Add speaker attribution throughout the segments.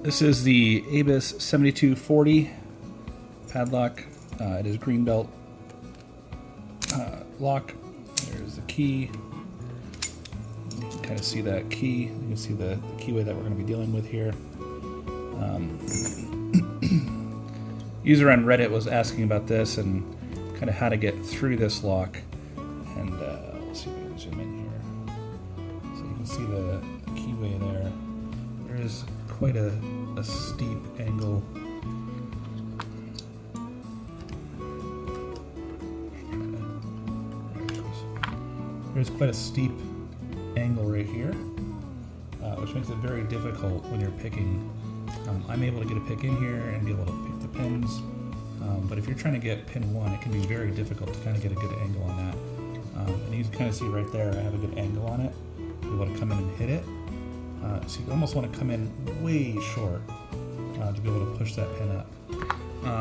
Speaker 1: This is the Abus 7240 padlock. It is green belt lock. There's the key. You can kind of see that key. You can see the keyway that we're going to be dealing with here. User on Reddit was asking about this and kind of how to get through this lock. And let's see if we can zoom in here. So you can see the keyway there. There is quite a steep angle. There's quite a steep angle right here, which makes it very difficult when you're picking. I'm able to get a pick in here and be able to pick the pins, but if you're trying to get pin 1, it can be very difficult to kind of get a good angle on that. And you can kind of see right there, I have a good angle on it. You want to come in and hit it. So you almost want to come in way short to be able to push that pin up.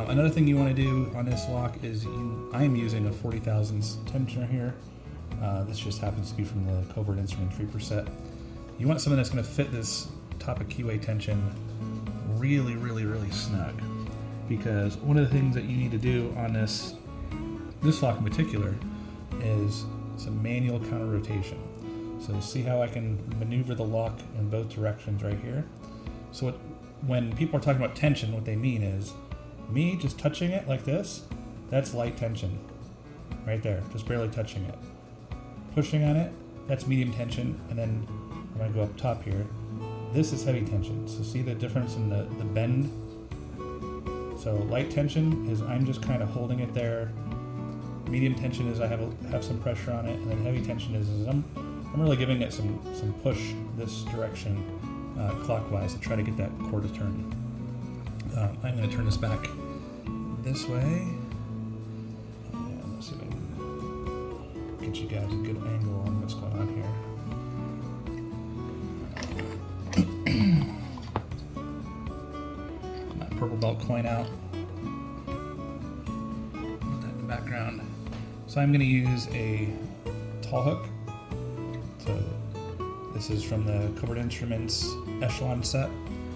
Speaker 1: Another thing you want to do on this lock is I am using a 40 thousandths tensioner here. This just happens to be from the Covert Instrument Reaper set. You want something that's going to fit this top of keyway tension really, really, really snug. Because one of the things that you need to do on this lock in particular is some manual counter rotation. So see how I can maneuver the lock in both directions right here? So when people are talking about tension, what they mean is me just touching it like this, that's light tension. Right there, just barely touching it. Pushing on it, that's medium tension, and then when I go up top here, this is heavy tension. So see the difference in the bend? So light tension is I'm just kind of holding it there. Medium tension is I have some pressure on it, and then heavy tension is I'm really giving it some push this direction clockwise to try to get that core to turn. I'm going to turn this back this way. And let's see if I can get you guys a good angle on what's going on here. My purple belt coin out. Put that in the background. So I'm going to use a tall hook. So this is from the Covert Instruments Echelon set.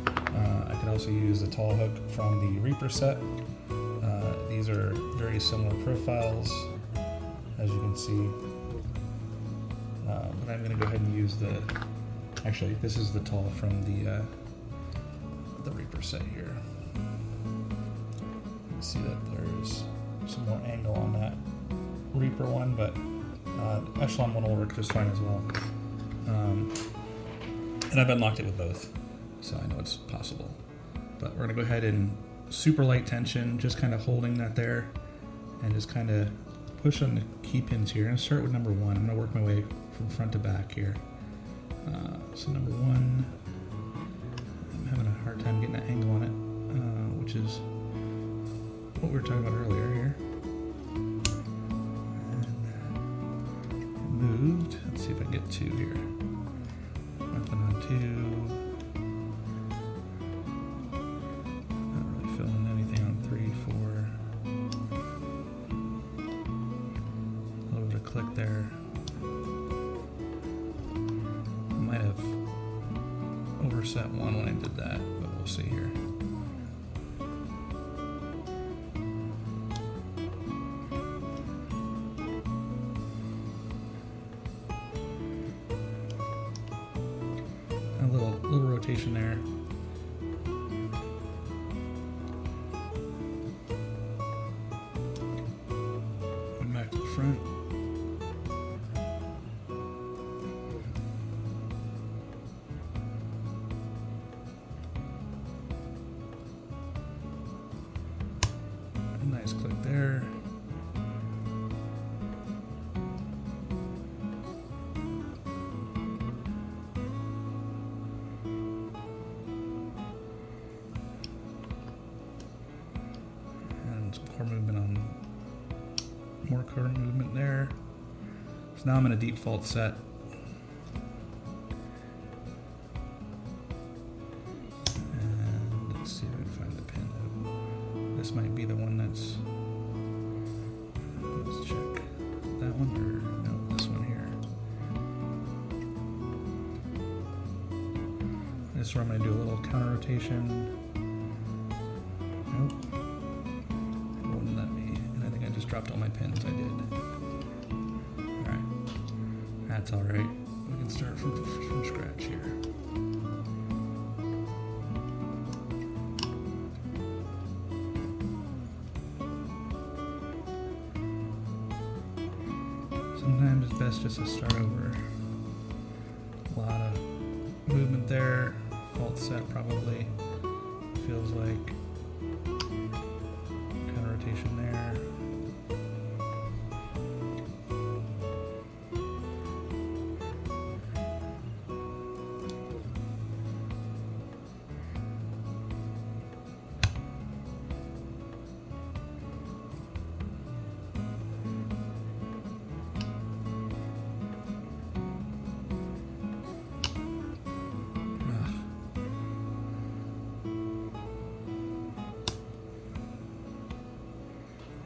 Speaker 1: I could also use the tall hook from the Reaper set. These are very similar profiles, as you can see. But I'm going to go ahead and use actually this is the tall from the Reaper set here. You can see that there's some more angle on that Reaper one, but Echelon one will work just fine as well. And I've unlocked it with both, so I know it's possible. But we're going to go ahead and super light tension, just kind of holding that there, and just kind of push on the key pins here. I'm going to start with number 1. I'm going to work my way from front to back here. So number 1, I'm having a hard time getting that angle on it, which is what we were talking about earlier here. Moved. Let's see if I can get 2 here. Nothing on 2. Not really feeling anything on 3, 4. A little bit of click there. I might have overset 1 when I did that, but we'll see here. A little rotation there. Going back to the front. A nice click there. Some core movement on more core movement there. So now I'm in a default set. And let's see if I can find the pin. This might be the one that's. Let's check that one or no, this one here. This is where I'm going to do a little counter rotation. Nope. It wouldn't let me. And I think I just dropped all my pins. I did. Alright. That's alright. We can start from scratch here. Sometimes it's best just to start over. A lot of movement there. Fault set probably. Feels like counter rotation there.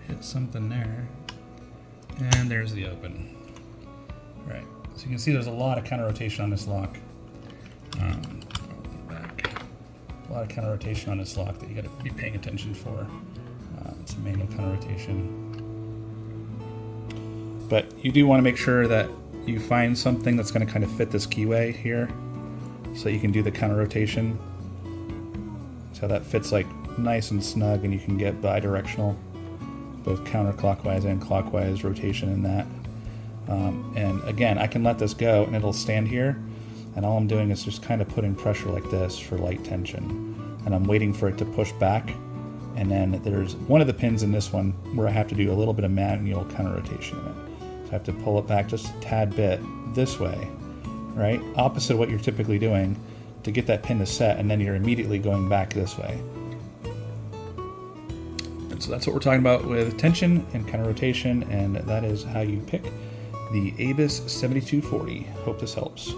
Speaker 1: Hit something there, and there's the open. Right, so you can see there's a lot of counter rotation on this lock. Back. A lot of counter rotation on this lock that you got to be paying attention for. It's a manual counter rotation, but you do want to make sure that you find something that's going to kind of fit this keyway here, so that you can do the counter rotation. So that fits like nice and snug, and you can get bi-directional, both counterclockwise and clockwise rotation in that. And again, I can let this go and it'll stand here, and all I'm doing is just kind of putting pressure like this for light tension, and I'm waiting for it to push back. And then there's one of the pins in this one where I have to do a little bit of manual counter rotation in it. So I have to pull it back just a tad bit this way, right? Opposite of what you're typically doing to get that pin to set, and then you're immediately going back this way. So that's what we're talking about with tension and counter rotation, and that is how you pick the Abus 7240. Hope this helps.